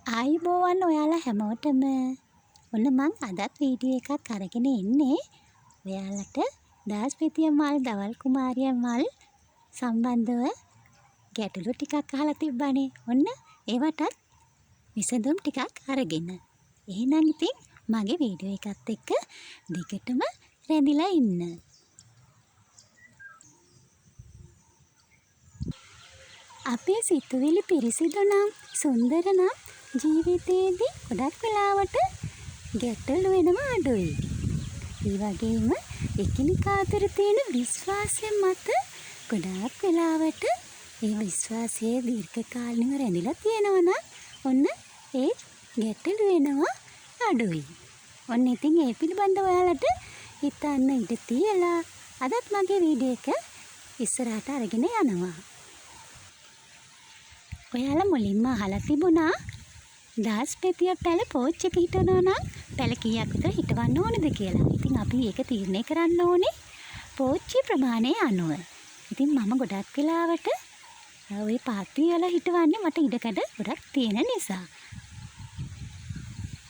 ආයුබෝවන් ඔයාලා හැමෝටම. ඔන්න මං අදත් වීඩියෝ එකක් අරගෙන එන්නේ ඔයාලට දාස්පිතිය මල් දවල් කුමාරිය මල් සම්බන්ධව ගැටලු ටිකක් අහලා තිබ්බනේ. ඔන්න ඒවටත් විසඳුම් ටිකක් අරගෙන. එහෙනම් ඉතින් මගේ වීඩියෝ එකත් එක්ක දිගටම රැඳිලා ඉන්න. අපේ සිතුවිලි පිරිසිදු නම් සුන්දර නම් ජීවිතයේදී ගොඩක් වෙලාවට ගැටලු වෙනවා අඩුයි. ඒ වගේම එකිනෙකා අතර තියෙන විශ්වාසය මත ගොඩාක් වෙලාවට ඒ විශ්වාසය දීර්ඝකාලීනව රැඳිලා තියෙනවා නම් ඔන්න ඒ ගැටලු වෙනවා අඩුයි. ඔන්න ඉතින් ඒ පිළිබඳව ඔයාලට හිතන්න ඉඩ තියලා අදත් මගේ වීඩියෝ එක ඉස්සරහට අරගෙන යනවා. ඔයාලා මුලින්ම අහලා තිබුණා දාස්පෙතිය පැල පෝච්චියක හිටවනවා නම් පැල කීයක් විතර හිටවන්න ඕනද කියලා. ඉතින් අපි ඒක තීරණය කරන්න ඕනේ පෝච්චි ප්‍රමාණය අනුව. ඉතින් මම ගොඩක් වෙලාවට ওই පාත්‍රය වල හිටවන්නේ මට ඉඩකඩ ගොඩක් තියෙන නිසා.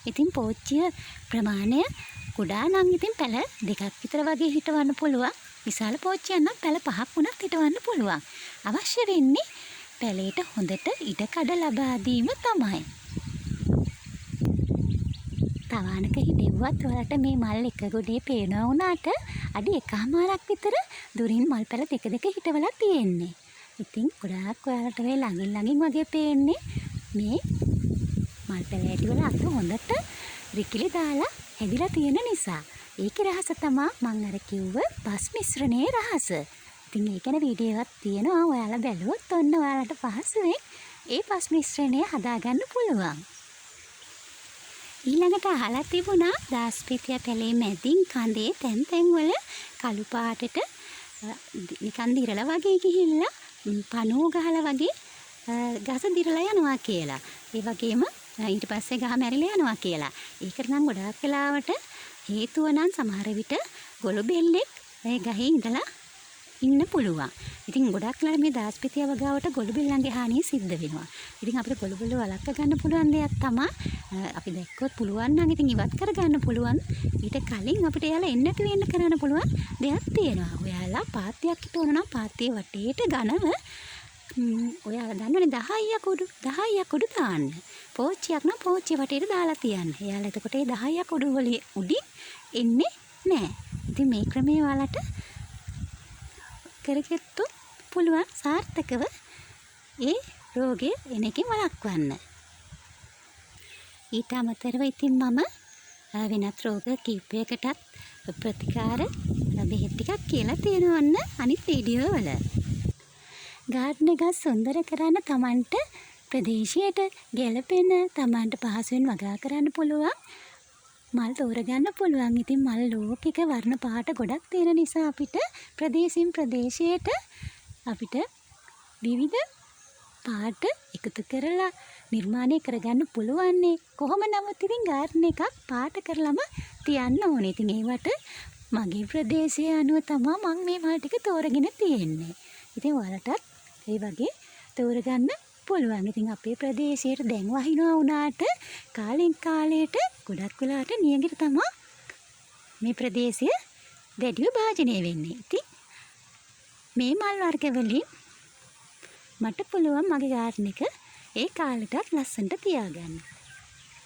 ඉතින් පෝච්චිය ප්‍රමාණය කුඩා නම් ඉතින් පැල දෙකක් විතර වගේ හිටවන්න පුළුවන්. විශාල පෝච්චියක් නම් පැල 5ක් වුණත් හිටවන්න පුළුවන්. අවශ්‍ය වෙන්නේ පැලේට හොඳට ඉඩකඩ ලබා දීම තමයි. තවානක හිටෙව්වත් ඔයාලට මේ මල් එක ගොඩේ පේනවා වුණාට අඩි 1මාරක් විතර දුරින් මල් පැල දෙක හිටවලා තියෙන්නේ. ඉතින් ගොඩාක් ඔයාලට මේ ළඟින් වගේ පේන්නේ මේ මල් පැල ඇටි වල අත හොඳට රිකිලි දාලා හැදිලා තියෙන නිසා. ඒකේ රහස තමයි මම අර කිව්ව පස් මිශ්‍රණයේ රහස. ඉතින් ඒ ගැන වීඩියෝ එකක් තියෙනවා. ඔයාලා බැලුවොත් ඔන්න ඔයාලට පහසුවෙන් ඒ පස් මිශ්‍රණය හදාගන්න පුළුවන්. ඊළඟට අහලා තිබුණා දාස්පිතිය පැලේ මැදින් කඳේ තැන් වල කළු පාටට නිකන් දිරලා වගේ ගිහිල්ලා පණුව ගහලා වගේ ගස දිරලා යනවා කියලා. ඒ වගේම ඊට පස්සේ ගහ මැරිලා යනවා කියලා. ඒකට නම් ගොඩාක් වෙලාවට හේතුව නම් සමහර විට ගොළු බෙල්ලෙක් ඒ ගහේ ඉඳලා ඉන්න පුළුවන්. ඉතින් ගොඩක් වෙලාවට මේ දාස්පිතිය වගාවට ගොළු බෙල්ලන්ගේ හානිය සිද්ධ වෙනවා. ඉතින් අපිට ගොළු බෙල්ල වළක්වා ගන්න පුළුවන් දෙයක් තමයි අපි දැක්කොත් පුළුවන් නම් ඉතින් ඉවත් කර ගන්න පුළුවන්. ඊට කලින් අපිට එයාලා එන්නට වෙන්න කරන්න පුළුවන් දෙයක් තියෙනවා. ඔයාලා පාත්‍යයක් හිටවනවා නම් පාත්‍යයේ වටේට ඝනව ඔයාලා දන්නවනේ 10ක් උඩු දාන්න. පෝච්චියක් නම් පෝච්චිය වටේට දාලා තියන්න. එයාලා එතකොට ඒ 10ක් උඩින් එන්නේ නැහැ. ඉතින් මේ ක්‍රමය ඔයාලට කරගත්තොත් පුළුවන් සාර්ථකව ඒ රෝගය එන එකෙන් වළක්වන්න. ඊට අමතරව ඉතින් මම වෙනත් රෝග කීපයකටත් ප්‍රතිකාර බෙහෙත් ටිකක් කියලා තියෙනවන්න අනිත් වීඩියෝ වල. ගාඩන් එක සුන්දර කරන්න Tamanට ප්‍රදේශයට ගැළපෙන Tamanට පහසුවෙන් වගා කරන්න පුළුවන් මල් තෝරගන්න පුළුවන්. ඉතින් මල් ලෝකික වර්ණ පාට ගොඩක් තියෙන නිසා අපිට ප්‍රදේශින් ප්‍රදේශයට අපිට විවිධ පාට එකතු කරලා නිර්මාණය කරගන්න පුළුවන්. කොහොම නමුත් ඉතින් ගාඩන් එකක් පාට කරලම තියන්න ඕනේ. ඉතින් ඒවට මගේ ප්‍රදේශය අනුව තමයි මම මේ මල් ටික තෝරගෙන තියෙන්නේ. ඉතින් ඔයාලටත් ඒ වගේ තෝරගන්න පුළුවන්. ඉතින් අපේ ප්‍රදේශයට දැන් වහිනවා වුණාට කාලෙන් කාලයට ගොඩක් වෙලාවට නියඟට තමයි මේ ප්‍රදේශය දැඩිව භාජනය වෙන්නේ. ඉතින් මේ මල් වර්ග වලින් මට පුළුවන් මගේ ගාඩන් එක ඒ කාලෙටත් ලස්සනට තියාගන්න.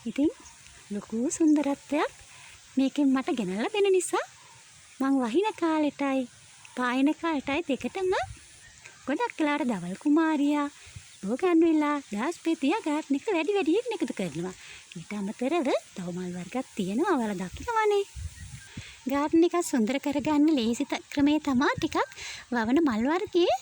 ඉතින් ලොකු සුන්දරත්වයක් මේකෙන් මට ගෙනල්ලා දෙන නිසා මං වහින කාලෙටයි පායන කාලෙටයි දෙකටම ගොඩක් වෙලාවට දවල් කුමාරියා බෝගන්විලා දාස්පෙතිය ගාඩන් එක වැඩියෙන් එකතු කරනවා. ඊට අමතරව තව මල් වර්ගයක් තියෙනවා. ඔයාලා දකිනවනේ. ගාඩන් එක සුන්දර කරගන්න ලේසි ක්‍රමය තමයි ටිකක් වවන මල් වර්ගයේ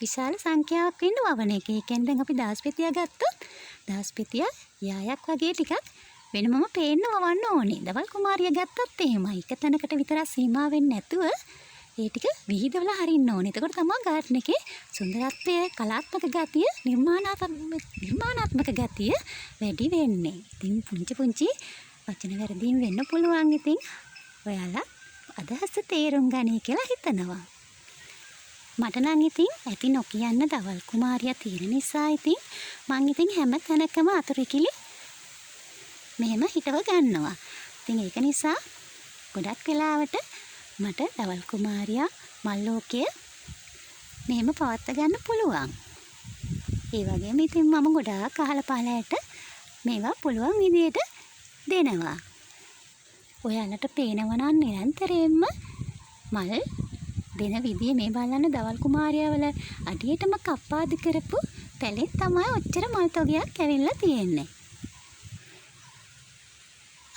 විශාල සංඛ්‍යාවක් වෙන්න වවන එක. ඒ කියන්නේ දැන් අපි දාස්පෙතිය ගත්තොත් දාස්පෙතිය යායක් වගේ ටිකක් වෙනමම පේන්න වවන්න ඕනේ. දවල් කුමාරිය ගත්තත් එහෙමයි. එක තැනකට විතරක් සීමා වෙන්නේ නැතුව ඒ ටික විහිදවලා හරින්න ඕනේ. එතකොට තමයි ගාඩන් එකේ සුන්දරත්වය, කලාත්මක ගතිය, නිර්මාණාත්මක ගතිය වැඩි වෙන්නේ. ඉතින් පුංචි වචන වැරදීම් වෙන්න පුළුවන්. ඉතින් ඔයාලා අදහස තේරුම් ගනී කියලා හිතනවා. මට නම් ඉතින් ඇති නොකියන්න දවල් කුමාරියා තියෙන නිසා ඉතින් මං ඉතින් හැම තැනකම අතුරුකිලි මෙහෙම හිටව ගන්නවා. ඉතින් ඒක නිසා ගොඩක් වෙලාවට මට දවල් කුමාරියා මල් ලෝකය මෙහෙම පවත්වා ගන්න පුළුවන්. ඒ වගේම ඉතින් මම ගොඩාක් අහල පහලට මේවා පුළුවන් විදියට දෙනවා. ඔයාලට පේනවා නම් නිරන්තරයෙන්ම මල් දෙන විදිය මේ බලන්න දවල් කුමාරියාවල අඩියටම කප්පාදු කරපු පැලෙන් තමයි ඔච්චර මල් තොගයක් ඇවිල්ලා තියෙන්නේ.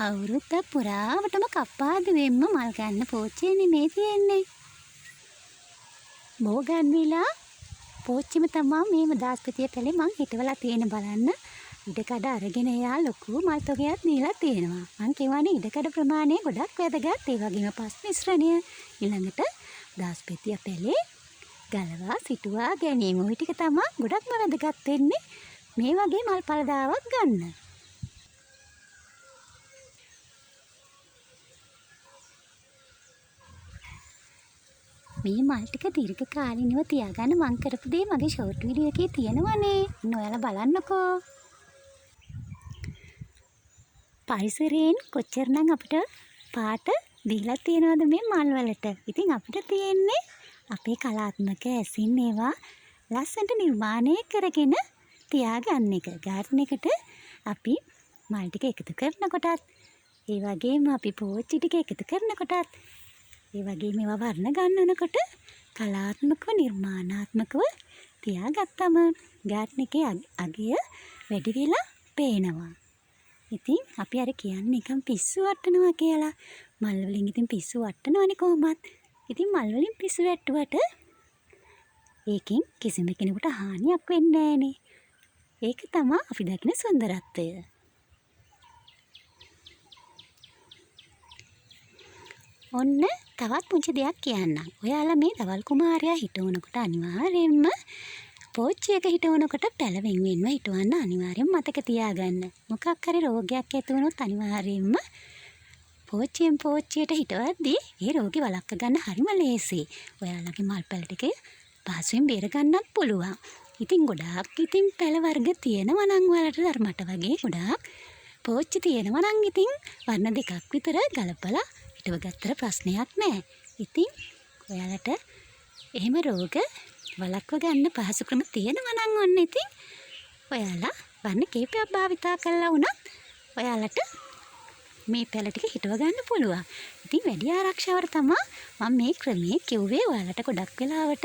අවුරුද්ද පුරාවටම කප්පාදුවෙන්ම මල් ගන්න පෝච්චියනේ මේ තියෙන්නේ. බෝගන්විලා පෝච්චිම තමයි මේ දාස්පතිය පැලේ මං හිටවලා තියෙන බලන්න. ඉඩකඩ අරගෙන එයා ලොකු මල් තොගයක් දීලා තියෙනවා. මං කියවනේ ඉඩකඩ ප්‍රමාණය ගොඩක් වැදගත්. ඒ වගේම පස් මිශ්‍රණය ඊළඟට දාස්පතිය පැලේ ගලවා සිටුවා ගැනීම. ওই ටික තමයි ගොඩක්ම වැදගත් වෙන්නේ මේ වගේ මල් පළදාවක් ගන්න. මේ මල් ටික දීර්ඝ කාලිනව තියාගන්න මං කරපු දේ මගේ ෂෝට් වීඩියෝ එකේ තියෙනවනේ. ඔයාලා බලන්නකෝ. පරිසරයෙන් කොච්චරනම් අපිට පාට දීලා තියෙනවද මේ මල් වලට. ඉතින් අපිට තියෙන්නේ අපේ කලාත්මක ඇසින් ඒවා ලස්සනට නිර්මාණය කරගෙන තියාගන්න එක. ගාර්ඩන් එකට අපි මල් ටික එකතු කරනකොටත් ඒ වගේම අපි පෝච්චි ටික එකතු කරනකොටත් ඒ වගේම ඒවා වර්ණ ගන්නනකොට කලාත්මකව නිර්මාණාත්මකව තියාගත්තම ගාර්ඩන් එකේ අගය වැඩි වෙලා පේනවා. ඉතින් අපි අර කියන්නේ නිකන් පිස්සු වට්ටනවා කියලා. මල් වලින් ඉතින් පිස්සු වට්ටනවනේ කොහොමත්. ඉතින් මල් වලින් පිස්සු වැට්ටුවට ඒකෙන් කිසිම කෙනෙකුට හානියක් වෙන්නේ නැහනේ. ඒක තමයි අපි දකින සුන්දරත්වය. ඔන්න තවත් පුංචි දෙයක් කියන්නම්. ඔයාලා මේ දවල් කුමාරයා හිටවනකොට අනිවාර්යයෙන්ම පෝච්චියක හිටවනකොට පැල වෙන්වෙන්ව හිටවන්න අනිවාර්යෙන් මතක තියාගන්න. මොකක් හරි රෝගයක් ඇති වුණොත් අනිවාර්යෙන්ම පෝච්චියෙන් පෝච්චියට හිටවද්දී ඒ රෝගී වළක්ව ගන්න හරිම ලේසි. ඔයාලගේ මල් පැල ටික පහසුවෙන් බේර ගන්නත් පුළුවන්. ඉතින් ගොඩාක් ඉතින් පැල වර්ග තියෙනවා නම් ඔයාලට ධර්මට වගේ ගොඩාක් පෝච්චි තියෙනවා නම් ඉතින් වර්ණ දෙකක් විතර ගලපලා හිටව ගත්තට ප්‍රශ්නයක් නැහැ. ඉතින් ඔයාලට එහෙම රෝග වළක්ව ගන්න පහසු ක්‍රම තියෙනවා නම් ඔන්න ඉතින් ඔයාලා වර්ණ කීපයක් භාවිතා කළා වුණත් ඔයාලට මේ පැල ටික හිටව ගන්න පුළුවන්. ඉතින් වැඩි ආරක්ෂාවට තමයි මම මේ ක්‍රමයේ කිව්වේ. ඔයාලට ගොඩක් වෙලාවට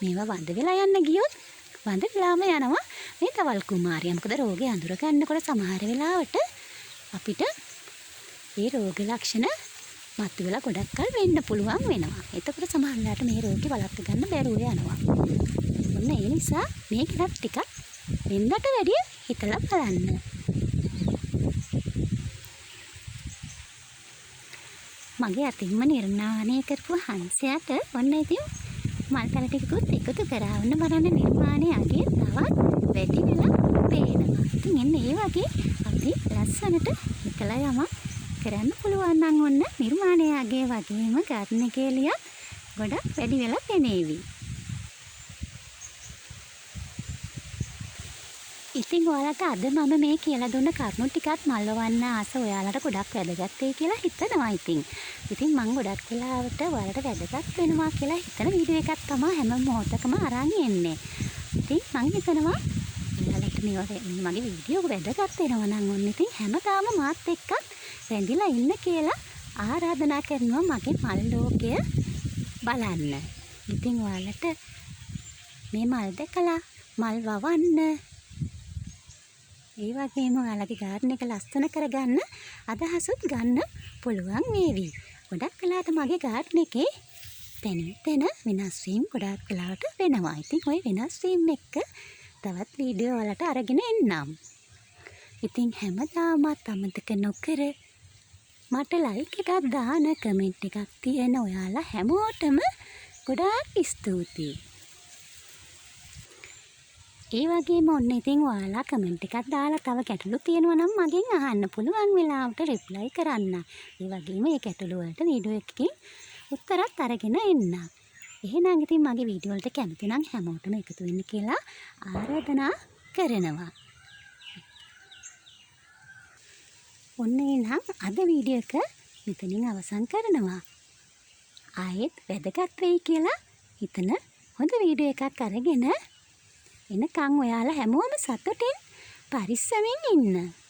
මේවා වඳ වෙලා යන්න ගියොත් වඳ වෙලාම යනවා මේ දවල් කුමාරියා. මොකද රෝගේ අඳුර ගන්නකොට සමහර වෙලාවට අපිට ඒ රෝග ලක්ෂණ මතුවලා ගොඩක් කල් වෙන්න පුළුවන් වෙනවා. එතකොට සමහර වෙලාවට මේ රෝගේ වළක්ව ගන්න බැරුව යනවා. ඔන්න ඒ නිසා මේ ගැන ටිකක් වෙනදට වැඩිය හිතලා බලන්න. මගේ අතින්ම නිර්මාණය කරපු හංසයාට ඔන්න ඉතින් මල් පැල ටිකකුත් එකතු කරවන්න බලන්න නිර්මාණය අගේ තවත් වැඩි වෙලා පේනවා. ඉතින් එන්න ඒ වගේ අපි ලස්සනට හිතලා යමක් කරන්න පුළුවන් නම් ඔන්න නිර්මාණය අගේ වගේම ගාර්ඩන් එකේ ලියක් ගොඩක් වැඩි වෙලා පෙනේවි. ඉතින් ඔයාලට අද මම මේ කියලා දුන්න කරුණු ටිකත් මල්වන්න ආස ඔයාලට ගොඩක් වැදගත් වෙයි කියලා හිතනවා ඉතින්. ඉතින් මම ගොඩක් වෙලාවට ඔයාලට වැදගත් වෙනවා කියලා හිතන වීඩියෝ එකක් තමයි හැම මොහොතකම අරන් එන්නේ. ඉතින් මම හිතනවා ඔයාලට මගේ වීඩියෝ වැදගත් වෙනවා නම් ඔන්න ඉතින් හැමදාම මාත් එක්කත් රැඳිලා ඉන්න කියලා ආරාධනා කරනවා මගේ මල් ලෝකය බලන්න. ඉතින් ඔයාලට මේ මල් දැකලා මල් වවන්න ඒ වගේම ඔයාලගේ ගාර්ඩන් එක ලස්සන කරගන්න අදහසුත් ගන්න පුළුවන් වේවි. ගොඩක් වෙලාවට මගේ ගාර්ඩන් එකේ තැන වෙනස් වීම් ගොඩක් වෙලාවට වෙනවා. ඉතින් ওই වෙනස් වීම් එක්ක තවත් වීඩියෝ වලට අරගෙන එන්නම්. ඉතින් හැමදාමත් අමතක නොකර මට ලයික් එකක් දාන කමෙන්ට් එකක් තියෙන ඔයාලා හැමෝටම ගොඩාක් ස්තුතියි. ඒ වගේම ඔන්න ඉතින් ඔයාලා කමෙන්ට් එකක් දාලා තව ගැටලු තියෙනවා නම් මගෙන් අහන්න පුළුවන් වෙලාවට රිප්ලයි කරන්න. ඒ වගේම මේ ගැටලු වලට වීඩියෝ එකකින් උත්තරත් අරගෙන එන්න. එහෙනම් ඉතින් මගේ වීඩියෝ වලට කැමති නම් හැමෝටම එකතු වෙන්න කියලා ආරාධනා කරනවා. ඔන්න එහෙනම් අද වීඩියෝ එක මෙතනින් අවසන් කරනවා. ආයෙත් වැදගත් වෙයි කියලා හිතන හොඳ වීඩියෝ එකක් අරගෙන එනකන් ඔයාලා හැමෝම සතුටින් පරිස්සමින් ඉන්න.